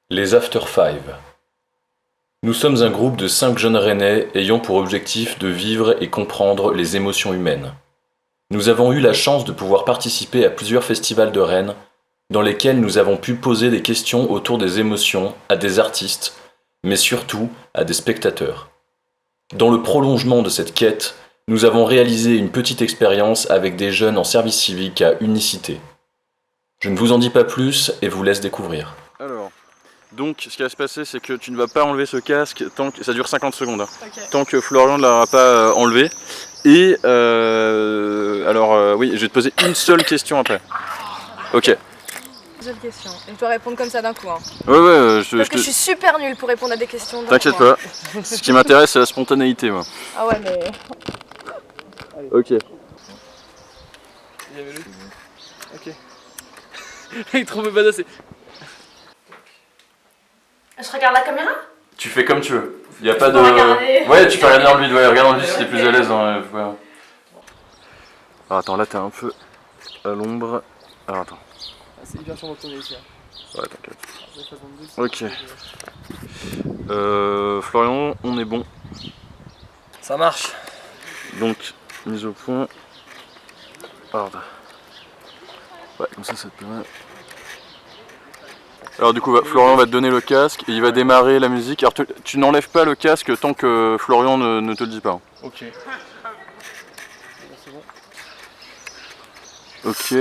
Les After Five. Nous sommes un groupe de 5 jeunes Rennais ayant pour objectif de vivre et comprendre les émotions humaines. Nous avons eu la chance de pouvoir participer à plusieurs festivals de Rennes dans lesquels nous avons pu poser des questions autour des émotions à des artistes, mais surtout à des spectateurs. Dans le prolongement de cette quête, nous avons réalisé une petite expérience avec des jeunes en service civique à Unicité. Je ne vous en dis pas plus et vous laisse découvrir. Alors, donc ce qui va se passer, c'est que tu ne vas pas enlever ce casque tant que ça dure 50 secondes, hein, Okay. tant que Florian ne l'aura pas enlevé. Et oui, je vais te poser une seule question après. Ok. Seule question. Et je dois répondre comme ça d'un coup. Hein. Ouais, Parce que je suis super nulle pour répondre à des questions. T'inquiète pas. Ce qui m'intéresse, c'est la spontanéité, moi. Ah ouais, mais. Ok. Ok. Il est trop badass. Je regarde la caméra? Tu fais comme tu veux. Y a pas de. Regarder. Ouais, tu peux regarder dans le vide. Ouais, regarde dans le vide si t'es plus à l'aise. Dans... Ouais. Alors, attends, là t'es un peu à l'ombre. Alors attends. Ah, c'est hyper chiant d'entendre ici. Ouais, t'inquiète. Ok. Florian, on est bon. Ça marche. Donc, mise au point. Alors, ouais, comme ça te permet. Alors du coup, Florian va te donner le casque et il va démarrer la musique. Alors tu n'enlèves pas le casque tant que Florian ne te le dit pas. Hein. Ok. C'est bon. Ok,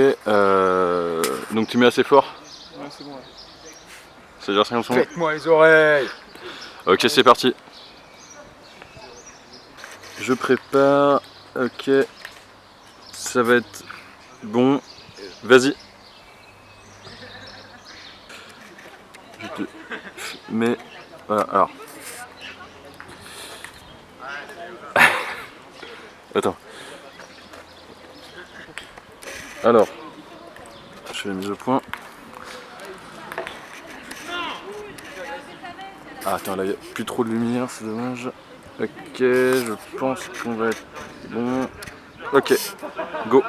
donc tu mets assez fort. Ouais, c'est bon. Ouais. C'est-à-dire 50 secondes. Faites-moi les oreilles. Ok, c'est parti. Je prépare. Ok. Ça va être bon. Vas-y. Je te mets. Voilà, alors. Attends. Alors. Je fais la mise au point. Ah, attends, là il n'y a plus trop de lumière, c'est dommage. Ok, je pense qu'on va être bon. Ok, go.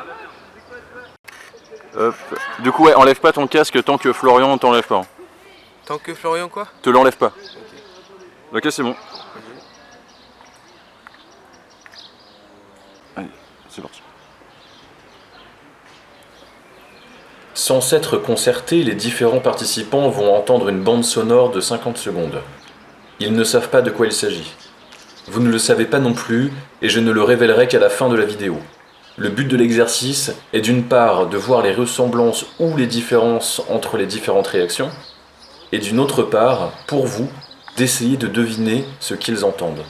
Hop. Du coup, ouais, enlève pas ton casque tant que Florian t'enlève pas. Hein. Tant que Florian quoi? Te l'enlève pas. Ok, c'est bon. Allez, c'est parti. Sans s'être concertés, les différents participants vont entendre une bande sonore de 50 secondes. Ils ne savent pas de quoi il s'agit. Vous ne le savez pas non plus, et je ne le révélerai qu'à la fin de la vidéo. Le but de l'exercice est d'une part de voir les ressemblances ou les différences entre les différentes réactions, et d'une autre part, pour vous, d'essayer de deviner ce qu'ils entendent.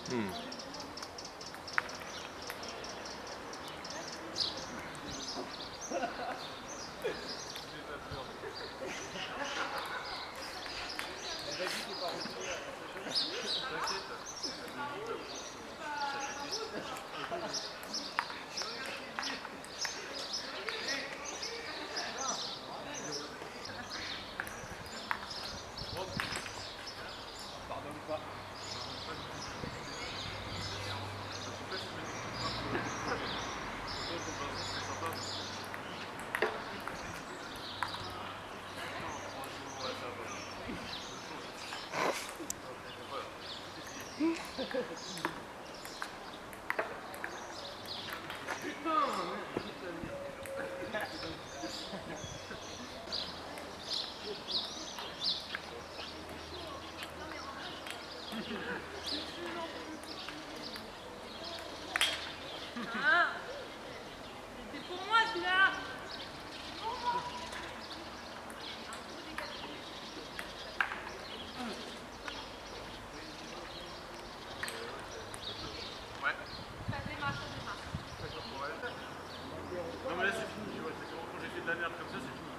C'est pour moi celui-là. Non mais là c'est fini, tu vois, c'est quand j'ai fait de la merde comme ça, c'est fini.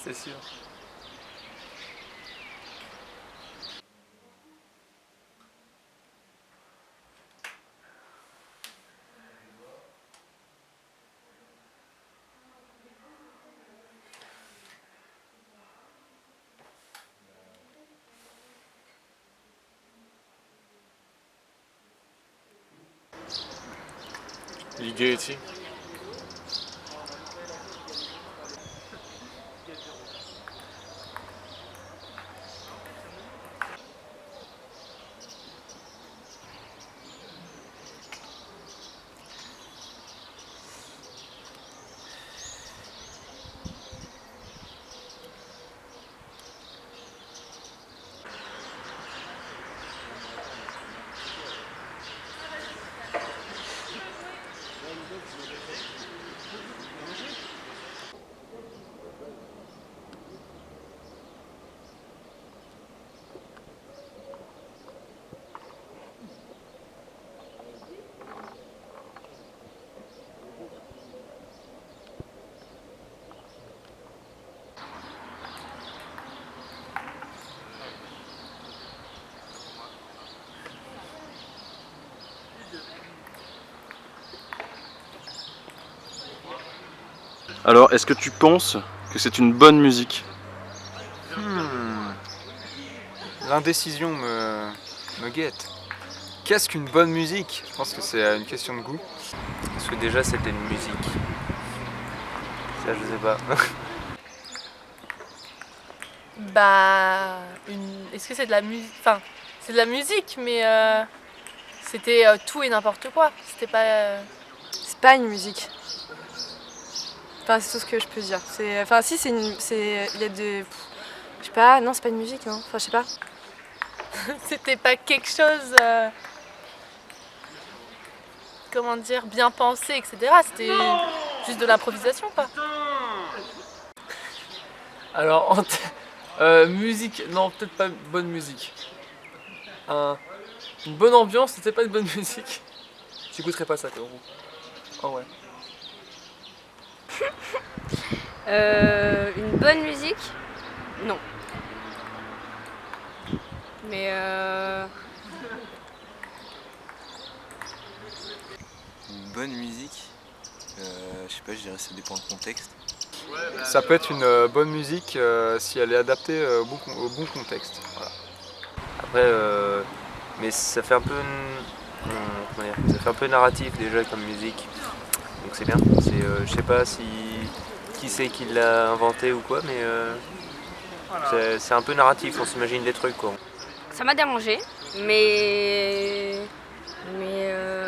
C'est sûr. Ligeti. Alors, est-ce que tu penses que c'est une bonne musique? L'indécision me guette. Qu'est-ce qu'une bonne musique? Je pense que c'est une question de goût. Parce que déjà c'était une musique. Ça je sais pas. Bah, est-ce que c'est de la musique? Enfin, c'est de la musique, mais c'était tout et n'importe quoi. C'était pas. C'est pas une musique. Enfin, c'est tout ce que je peux dire. Enfin, si, c'est une. Il y a de. Je sais pas, non, c'est pas une musique, non. Enfin, je sais pas. C'était pas quelque chose. Comment dire, bien pensé, etc. C'était juste de l'improvisation, quoi. Alors, musique, non, peut-être pas une bonne musique. Une bonne ambiance, c'était pas une bonne musique. J'écouterais pas ça, quoi, en gros. Oh ouais. Une bonne musique? Non. Mais Une bonne musique, je sais pas, je dirais que ça dépend du contexte. Ça peut être une bonne musique si elle est adaptée au bon contexte. Voilà. Après, mais ça fait un peu comment dire, ça fait un peu narratif déjà comme musique, donc c'est bien. Je sais pas qui c'est qui l'a inventé ou quoi, mais c'est un peu narratif, on s'imagine des trucs quoi. Ça m'a dérangé, mais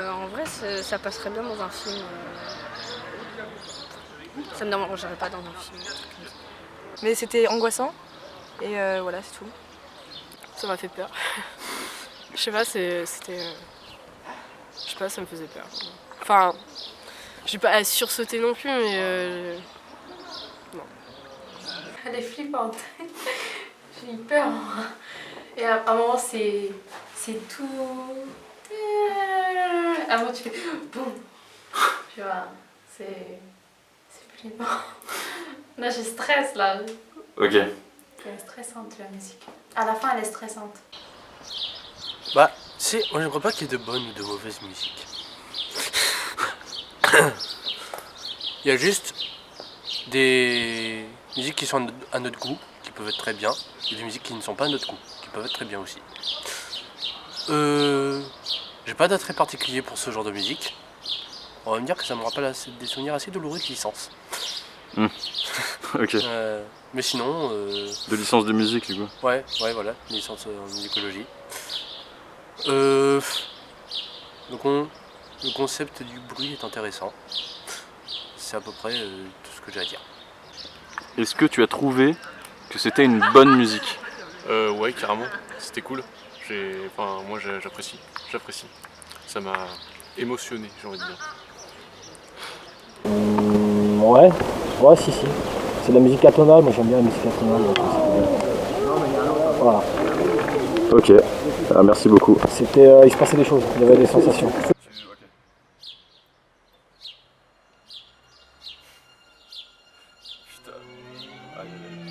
en vrai ça passerait bien dans un film. Ça me dérangerait pas dans un film. Mais c'était angoissant. Et voilà, c'est tout. Ça m'a fait peur. Je sais pas, c'était. Je sais pas, ça me faisait peur. Enfin, je suis pas à sursauter non plus, mais. Non. Elle est flippante. J'ai eu peur. Et à un moment, c'est tout. Avant, tu fais boum. Tu vois, c'est flippant. Là, je stresse là. Ok. Elle est stressante la musique. À la fin, elle est stressante. Bah, moi j'aimerais pas qu'il y ait de bonnes ou de mauvaises musiques. Il y a juste des musiques qui sont à notre goût, qui peuvent être très bien, et des musiques qui ne sont pas à notre goût, qui peuvent être très bien aussi. J'ai pas d'attrait particulier pour ce genre de musique. On va me dire que ça me rappelle des souvenirs assez douloureux de licence. Ok. Mais sinon... De licence de musique, du coup. Ouais, voilà, licence en musicologie. Le concept du bruit est intéressant. C'est à peu près tout ce que j'ai à dire. Est-ce que tu as trouvé que c'était une bonne musique? Ouais, carrément. C'était cool. Moi, j'apprécie. Ça m'a émotionné, j'ai envie de dire. Ouais, si. C'est de la musique atonale, moi j'aime bien la musique atonale. Donc voilà. Ok, merci beaucoup. Il se passait des choses, il y avait des sensations. Putain,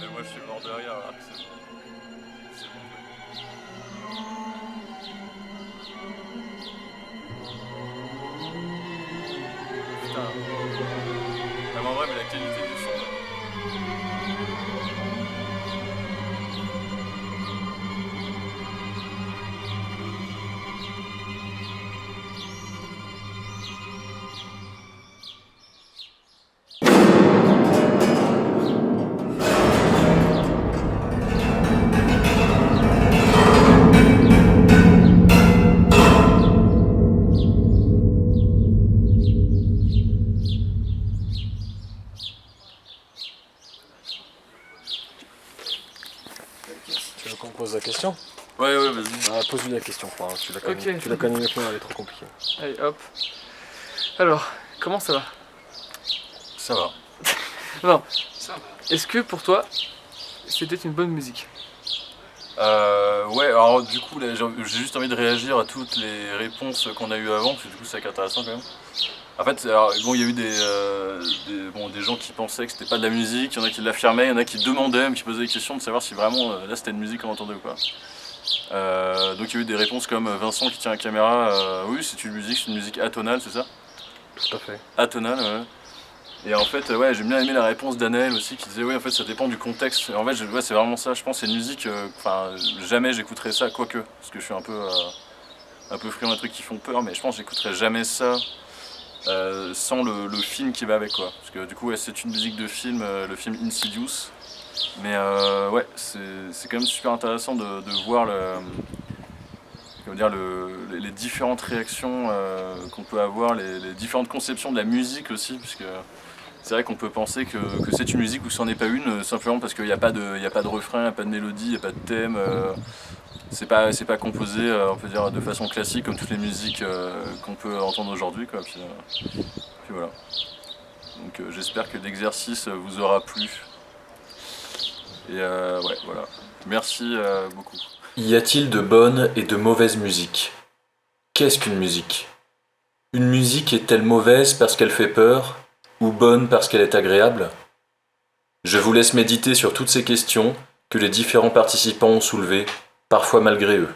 mais moi je suis mort de rire, là. C'est bon. Putain. En vrai, mais la qualité du son. Tu veux qu'on pose la question? Ouais, vas-y. Pose-lui la question, tu la connais, Ok. tu la connais mieux que moi, elle est trop compliquée. Allez, hop. Alors, comment ça va? Ça va. Non. Est-ce que pour toi, c'était une bonne musique? Ouais, alors du coup, là, j'ai juste envie de réagir à toutes les réponses qu'on a eues avant, parce que du coup, c'est intéressant quand même. En fait, alors, bon, il y a eu des gens qui pensaient que c'était pas de la musique, il y en a qui l'affirmaient, il y en a qui demandaient, qui posaient des questions de savoir si vraiment là c'était une musique qu'on entendait ou pas. Donc il y a eu des réponses comme Vincent qui tient la caméra, oui, c'est une musique atonale, c'est ça? Tout à fait. Atonale, ouais. Et en fait, ouais, j'ai bien aimé la réponse d'Anaël aussi qui disait, oui, en fait, ça dépend du contexte. En fait, ouais, c'est vraiment ça, je pense, c'est une musique, jamais j'écouterais ça, quoique, parce que je suis un peu friand des trucs qui font peur, mais je pense que j'écouterais jamais ça sans le film qui va avec, quoi. Parce que du coup, ouais, c'est une musique de film, le film Insidious. Mais ouais, c'est quand même super intéressant de voir les différentes réactions qu'on peut avoir, les différentes conceptions de la musique aussi, parce que c'est vrai qu'on peut penser que c'est une musique ou que c'en est pas une, simplement parce qu'il n'y a pas de refrain, il n'y a pas de mélodie, il n'y a pas de thème. C'est pas composé, on peut dire, de façon classique comme toutes les musiques qu'on peut entendre aujourd'hui, quoi. Puis voilà. Donc j'espère que l'exercice vous aura plu. Et ouais, voilà. Merci beaucoup. Y a-t-il de bonnes et de mauvaises musiques? Qu'est-ce qu'une musique? Une musique est-elle mauvaise parce qu'elle fait peur ou bonne parce qu'elle est agréable? Je vous laisse méditer sur toutes ces questions que les différents participants ont soulevées, parfois malgré eux.